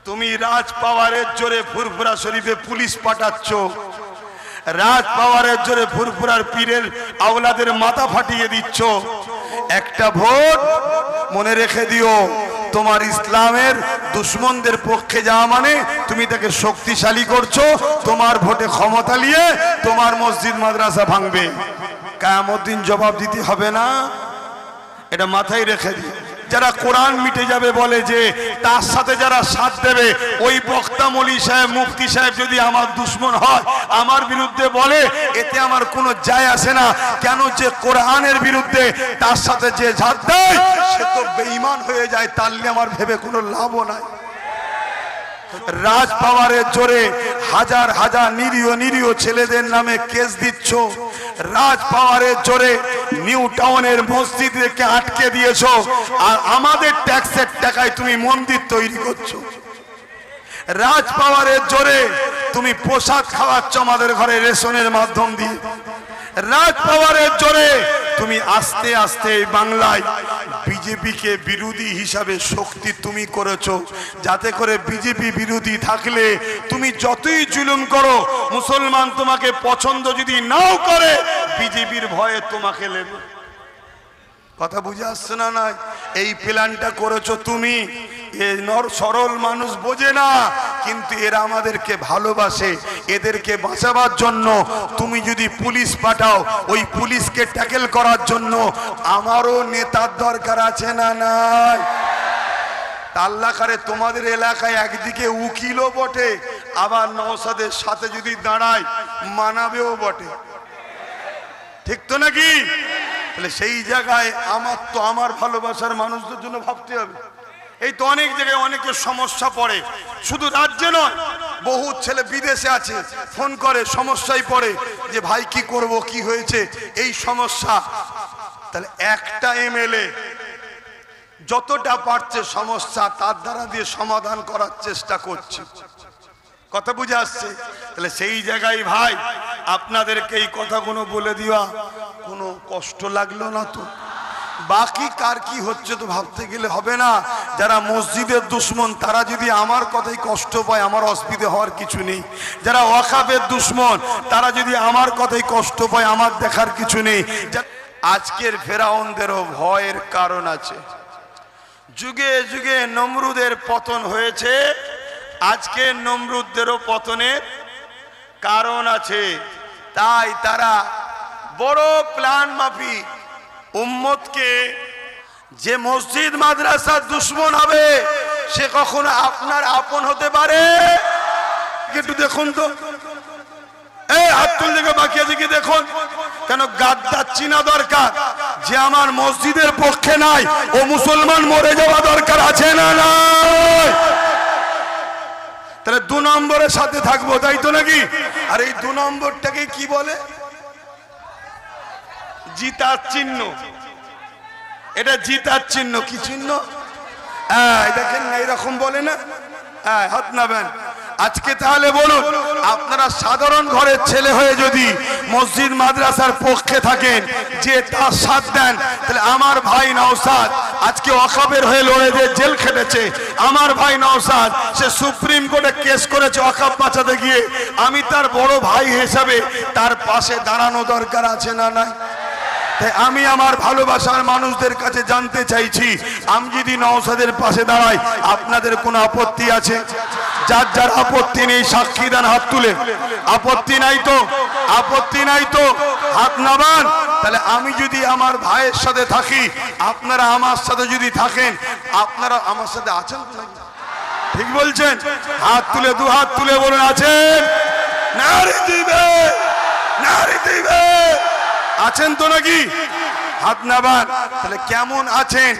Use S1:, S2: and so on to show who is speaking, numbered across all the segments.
S1: তুমি রাজ পাওয়ারের জোরে ফুরফুরা শরীফে পুলিশ পাঠাচ্ছ, রাজ পাওয়ারের জোরে ফুরফুরার পীরের আওলাদের মাথা ফাটিয়ে দিচ্ছ। একটা ভোট মনে রেখে দিও, তোমার ইসলামের দুশ্মনদের পক্ষে যাওয়া মানে তুমি তাকে শক্তিশালী করছো। তোমার ভোটে ক্ষমতা নিয়ে তোমার মসজিদ মাদ্রাসা ভাঙবে, কিয়ামত দিন জবাব দিতে হবে না? এটা মাথায় রেখে দিও। যারা কোরআন মিটে যাবে বলে যে তার সাথে যারা সাথ দেবে, ওই বক্তা মৌলী সাহেব মুফতি সাহেব যদি আমার দুশ্মন হয়, আমার বিরুদ্ধে বলে, এতে আমার কোনো যায় আসে না। কেন যে কোরআনের বিরুদ্ধে তার সাথে যে সাথ দেয় সে তো বেঈমান হয়ে যায়, তার নিয়ে আমার ভেবে কোনো লাভও নাই। রাজ পাওয়ারের জোরে হাজার হাজার নিরীহ নিরীহ ছেলেদের নামে কেস দিচ্ছ। রাজ পাওয়ারের জোরে নিউ টাউনের মসজিদকে আটকে দিয়েছো, আর আমাদের ট্যাক্সের টাকায় তুমি মন্দির তৈরি করছো। রাজ পাওয়ারের জোরে তুমি প্রসাদ খাওয়াচ্ছ আমাদের ঘরে রেশনের মাধ্যম দিয়ে। রাজ পাওয়ারের জোরে তুমি আস্তে আস্তে বাংলায় বিজেপিকে বিরোধী হিসাবে শক্তি তুমি করেছো, যাতে করে বিজেপি বিরোধী থাকলে তুমি যতই জুলুম করো, মুসলমান তোমাকে পছন্দ যদি নাও করে, বিজেপির ভয়ে তোমাকে নেবে। কথা বুঝে আসছে না? নাই এই প্ল্যানটা করেছো তুমি। সরল মানুষ বোঝে না, কিন্তু এরা আমাদেরকে ভালোবাসে। এদেরকে বাঁচাবার জন্য তুমি যদি পুলিশ পাঠাও, ওই পুলিশকে ট্যাকেল করার জন্য আমারও নেতার দরকার আছে না? নাই তাল্লাকারে তোমাদের এলাকায় একদিকে উকিলও বটে, আবার নওশাদের সাথে যদি দাঁড়ায় মানাবেও বটে। ঠিক তো নাকি? তাহলে সেই জায়গায় আমার ভালোবাসার মানুষদের জন্য ভাবতে হবে। এই তো অনেক জায়গায় অনেকের সমস্যা পড়ে, শুধু রাজ্যে নয়, বহু ছেলে বিদেশে আছে, ফোন করে সমস্যায় পড়ে যে ভাই কি করব, কি হয়েছে, এই সমস্যা। তাহলে একটা এমএলএ যতটা পারছে সমস্যা তার দ্বারা দিয়ে সমাধান করার চেষ্টা করছে। কথা বুঝে আসছে? তাহলে সেই জায়গায় ভাই আপনাদেরকে এই কথাগুলো বলে দেওয়া কোনো কষ্ট লাগলো না তো? বাকি কার কি হচ্ছে তো ভাবতে গেলে হবে না। যারা মসজিদের দুশ্মন তারা যদি আমার কথাই কষ্ট পায়, আমার অসুবিধা হওয়ার কিছু নেই। যারা ওয়াকাফের দুশ্মন তারা যদি আমার কথাই কষ্ট পায়, আমার দেখার কিছু নেই। আজকের ফেরাউনদেরও ভয়ের কারণ আছে। যুগে যুগে নমরুদের পতন হয়েছে, আজকে নমরুদদেরও পতনের কারণ আছে। তাই তারা বড় প্ল্যান মাফিক উম্মতকে, যে মসজিদ মাদ্রাসার দুশ্মন হবে সে কখনো আপনার আপন হতে পারে? একটু দেখুন তো, এই হাত তুল দেখে বাকি আছে কি দেখুন। কেন গাদ্দার চিনা দরকার, যে আমার মসজিদের পক্ষে নাই ও মুসলমান মরে যাওয়া দরকার আছে না? নাই? তাহলে 2 নম্বরের সাথে থাকবো, তাই তো নাকি? আর এই 2 নম্বরটাকে কি বলে? জিতার চিহ্ন। এটা জিতার চিহ্ন। কি চিহ্ন? দেখেন না, এরকম বলে না, হাত নাবেন। আজকে তাহলে বলুন, আপনারা সাধারণ ঘরের ছেলে হয়ে যদি মসজিদ মাদ্রাসার পক্ষে থাকেন, যে তার সাথ দেন, তাহলে আমার ভাই নওশাদ আজকে ওয়াকাফের হয়ে লড়ে যে জেল খেটেছে, আমার ভাই নওশাদ সে সুপ্রিম কোর্টে কেস করেছে ওয়াকাফ বাঁচাতে গিয়ে, আমি তার বড় ভাই হিসাবে তার পাশে দাঁড়ানো দরকার আছে না? নাই? আমি আমার ভালোবাসার মানুষদের কাছে জানতে চাইছি, আমি যদি নওশাদের পাশে দাঁড়াই আপনাদের কোনো আপত্তি আছে? যার যার আপত্তি নেই সাক্ষী দেন, হাত তুলে। আপত্তি নাই তো? আপত্তি নাই তো হাত নামান। তাহলে আমি যদি আমার ভাইয়ের সাথে থাকি, আপনারা আমার সাথে যদি থাকেন, আপনারা আমার সাথে আছেন? ঠিক বলছেন? হাত তুলে, 2 হাত তুলে বলুন আছেন? নারী দিবে, নারী দিবে। আছেন তো নাকি? হাত নামান। তাহলে কেমন আছেন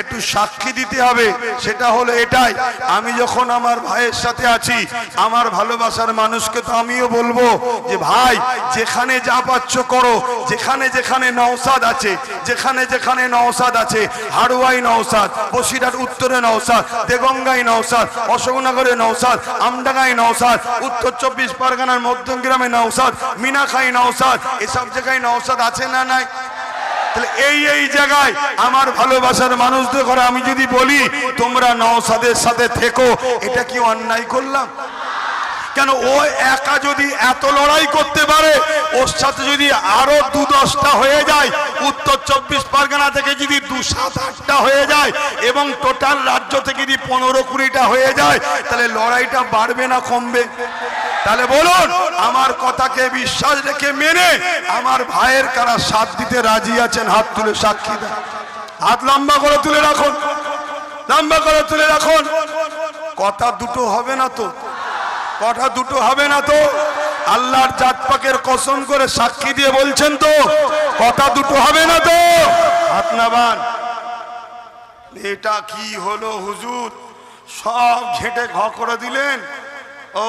S1: একটু সাক্ষী দিতে হবে। সেটা হলো এটাই, আমি যখন আমার ভাইয়ের সাথে আছি, আমার ভালোবাসার মানুষকে তো আমিও বলবো যে ভাই যেখানে যা পাচ্ছ করো। যেখানে যেখানে নওশাদ আছে, যেখানে যেখানে নওশাদ আছে, হাড়ুয়াই নওশাদ, বসিরহাট উত্তরে নওশাদ, দেগঙ্গায় নওশাদ, অশোকনগরে নওশাদ, আমডাঙ্গায় নওশাদ, উত্তর 24 পরগনার মধ্যমগ্রামে নওশাদ, মিনাখাই নওশাদ, এসব জায়গায় নওশাদ আছে না? নাই? তাহলে এই জায়গায় আমার ভালোবাসার মানুষদের ঘরে আমি যদি বলি তোমরা নওশাদের সাথে থেকো, এটা কি অন্যায় করলাম? কেন ও একা যদি এত লড়াই করতে পারে, ওর সাথে যদি আরো 2-10টা হয়ে যায়, উত্তর 24 পরগনা থেকে যদি 2-7-8টা হয়ে যায় এবং টোটাল রাজ্য থেকে যদি 15-20টা হয়ে যায়, তাহলে লড়াইটা বাড়বে না কমবে? তাহলে বলুন, আমার কথাকে বিশ্বাস রেখে মেনে আমার ভাইয়ের কারা সাথ দিতে রাজি আছেন? হাত তুলে সাক্ষী দেন। হাত লম্বা করে তুলে রাখুন, লম্বা করে তুলে রাখুন। কথা দুটো হবে না তো? কথা দুটো হবে না তো? আল্লাহর জাত পাকের কসম করে সাক্ষী দিয়ে বলছেন তো কথা দুটো হবে না তো? হাত নামান। এটা কি হলো হুজুর, সব ঘেটে ঘ করে দিলেন? ও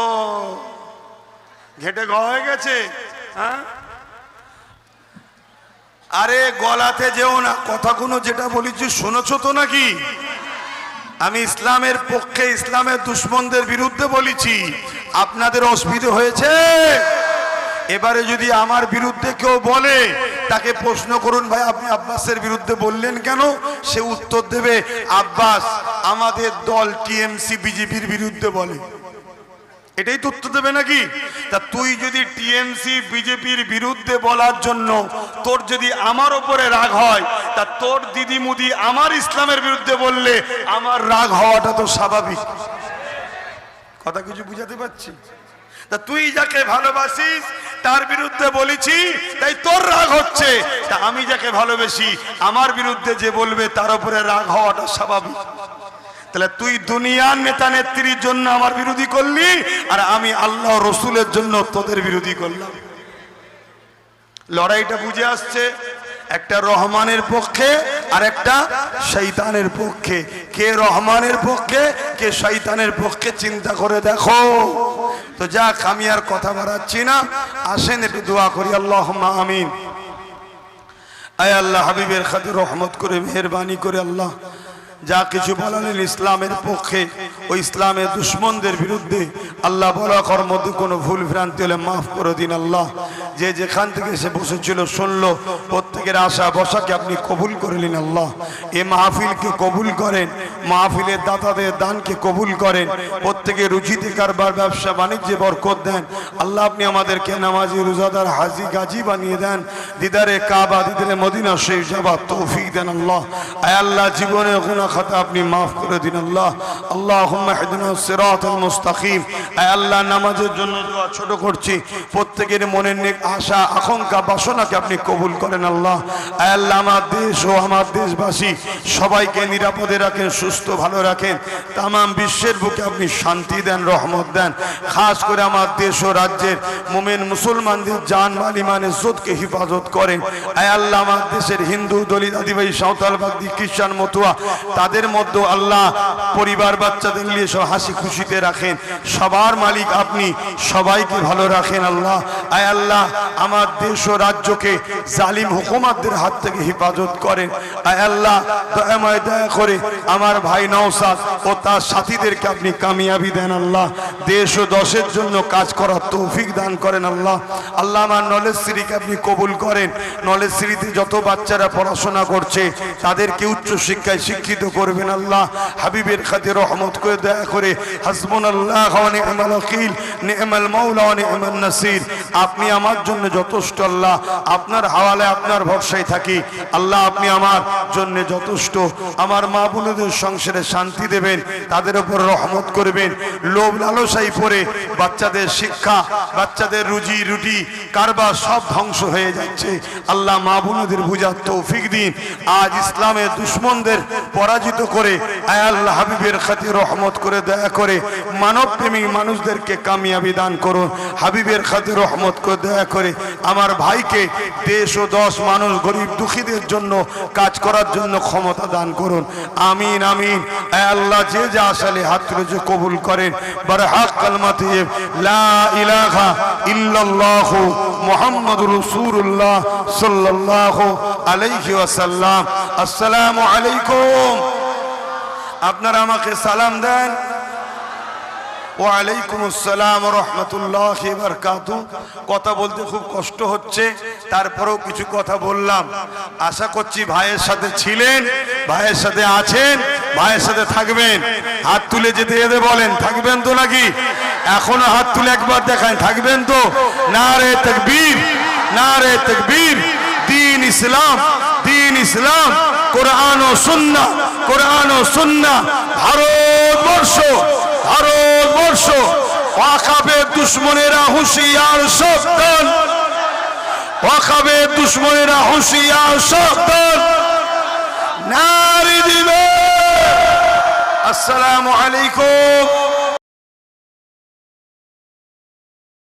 S1: ঘেটে ঘ হয়ে গেছে? হ্যাঁ, আরে গলাতে যেও না, কথাগুলো যেটা বলেছি শুনেছো তো নাকি? আমি ইসলামের পক্ষে, ইসলামের দুশ্মনদের বিরুদ্ধে বলেছি। আপনাদের অসুবিধা হয়েছে? এবারে যদি আমার বিরুদ্ধে কেউ বলে, তাকে প্রশ্ন করুন, ভাই আপনি আব্বাসের বিরুদ্ধে বললেন কেন? সে উত্তর দেবে, আব্বাস আমাদের দল টিএমসি বিজেপির বিরুদ্ধে বলে। এটাই তো উত্তর দেবে নাকি? তা তুই যদি টিএমসি বিজেপির বিরুদ্ধে বলার জন্য তোর যদি আমার উপরে রাগ হয়, তা তোর দিদি মুদি আমার ইসলামের বিরুদ্ধে বললে আমার রাগ হওয়াটা তো স্বাভাবিক। কথা কিছু বুঝাতে পারছি? তা তুই যাকে ভালোবাসিস তার বিরুদ্ধে বলেছি, তাই তোর রাগ হচ্ছে। তা আমি যাকে ভালোবাসি আমার বিরুদ্ধে যে বলবে তার উপরে রাগ হওয়াটা স্বাভাবিক। তাহলে তুই দুনিয়ার নেতা নেত্রীর জন্য আমার বিরোধী করলি, আর আমি আল্লাহ রসুলের জন্য তোদের বিরোধী করলাম। লড়াইটা বুঝে আসছে? একটা রহমানের পক্ষে আর একটা শয়তানের পক্ষে। কে রহমানের পক্ষে, কে শয়তানের পক্ষে, চিন্তা করে দেখো। তো যাক, আমি আর কথা বাড়াচ্ছি না, আসেন একটু দোয়া করি। আল্লাহুম্মা আমিন। আয় আল্লাহ, হাবিবের খাতির রহমত করে, মেহেরবানি করে আল্লাহ যা কিছু বলেন ইসলামের পক্ষে ও ইসলামের দুশ্মনদের বিরুদ্ধে, আল্লাহ বলা কর্মতে কোনো ভুল ভ্রান্তি হলে মাফ করে দিন। আল্লাহ যে যেখান থেকে এসে বসেছিল শুনলো, প্রত্যেকের আশা বসাকে আপনি কবুল করে নিন। আল্লাহ এ মাহফিলকে কবুল করেন, মাহফিলের দাতাদের দানকে কবুল করেন, প্রত্যেকের রুচিতে কারবার ব্যবসা বাণিজ্যে বরকত দেন। আল্লাহ আপনি আমাদেরকে নামাজি রোজাদার হাজি গাজী বানিয়ে দেন, দিদারে কাবা দিদারে মদিনা শরীফ যাবার তৌফিক দেন। আল্লাহ আয় আল্লাহ জীবনে গুনাহ খাতা আপনি মাফ করে দিন। আল্লাহ আল্লাহুম্মা ইহদিনা সিরাতাল মুস্তাকিম। আয় আল্লাহ নামাজের জন্য দোয়া ছোট করছি, প্রত্যেকের মনের নেক আশা আকাঙ্ক্ষা বাসনাকে আপনি কবুল করেন। আল্লাহ আয় আল্লাহ আমার দেশ ও আমার দেশবাসী সবাইকে নিরাপদে রাখেন, সুস্থ ভালো রাখেন। তাম বিশ্বের বুকে আপনি শান্তি দেন, রহমত দেন। খাস করে আমার দেশ ও রাজ্যের মুমিন মুসলমানদের জান মাল ইমান ইজ্জতকে হেফাজত করেন। আয় আল্লাহ আমার দেশের হিন্দু দলিত আদিবাসী সাঁওতাল বাগদি খ্রিস্টান মতুয়া তাদের মধ্যে আল্লাহ পরিবার বাচ্চাদের নিয়ে সব হাসি খুশিতে রাখেন। সবার মালিক আপনি, সবাইকে ভালো রাখেন। আল্লাহ আয় আল্লাহ আমার দেশ ও রাজ্যকে জালিম হুকুমাতদের হাত থেকে হেফাজত করেন। আয় আল্লাহ দয়াময় দয়া করে আমার ভাই নওশাদ ও তার সাথীদেরকে আপনি কামিয়াবি দেন। আল্লাহ দেশ ও দশের জন্য কাজ করার তৌফিক দান করেন। আল্লাহ আল্লাহ আমার নলেজ সিরিকে আপনি কবুল করেন। নলেজ সিরিতে যত বাচ্চারা পড়াশোনা করছে তাদেরকে উচ্চ শিক্ষায় শিক্ষিত করবেন। আল্লাহ হাবিবের খাতির রহমত করে দয়া করে হাসবুনাল্লাহ ওয়া নি'মাল ওয়াকিল, নি'মাল মাওলা ওয়া নি'মান নাসির। আপনি আমার জন্য যথেষ্ট। আল্লাহ আপনার হাওয়ালে আপনার ভরসায় থাকি। আল্লাহ আপনি আমার জন্য যথেষ্ট। আমার মা বোনদের সংসারে শান্তি দেবেন, তাদের উপর রহমত করবেন। লোভ লালসাই পড়ে বাচ্চাদের শিক্ষা, বাচ্চাদের রুজি রুটি কারবার সব ধ্বংস হয়ে যাচ্ছে। আল্লাহ মা বোনদের বুঝার তৌফিক দিন। আজ ইসলামের দুশ্মনদের পরাজিত করে আয় আল্লাহ হাবিবের খাতির রহমত করে দয়া করে মানব প্রেমী মানুষদেরকে কামিয়াবি দান করুন। হাবিবের খাতির রহমত করে দয়া করে আমার ভাইকে দেশ ও দশ মানুষ গরিব দুঃখীদের জন্য কাজ করার জন্য ক্ষমতা দান করুন। আমিন আমিন। আয় আল্লাহ যে যা আসলে হাত তুলে কবুল করেন। বারহাক কালমাতে লা ইলাহা ইল্লাল্লাহ মুহাম্মাদুর রাসূলুল্লাহ সাল্লাল্লাহু আলাইহি ওয়াসাল্লাম। আসসালামু আলাইকুম। আপনারা আমাকে সালাম দেন। ওয়ালাইকুম আসসালাম রহমতুল্লাহি ওয়া বারাকাতুহু। কথা বলতে খুব কষ্ট হচ্ছে, তারপরেও কিছু কথা বললাম। আশা করছি ভাইয়ের সাথে ছিলেন, ভাইয়ের সাথে আছেন, ভাইয়ের সাথে থাকবেন। হাত তুলে যেতে যেতে বলেন থাকবেন তো নাকি? এখনো হাত তুলে একবার দেখান, থাকবেন তো? নারে তাকবীর, নারে তাকবীর। দ্বীন ইসলাম, দ্বীন ইসলাম, কোরআন ও সুন্নাহ, কোরআন ও সুন্নাহ। ভারতবর্ষ, ভারতবর্ষ। ওয়াকাবের দুশ্মনেরা হুঁশিয়ার, সাবধান। ওয়াকাবের দুশ্মনেরা হুঁশিয়ার, সাবধান। নারে দিবে। আসসালামু আলাইকুম।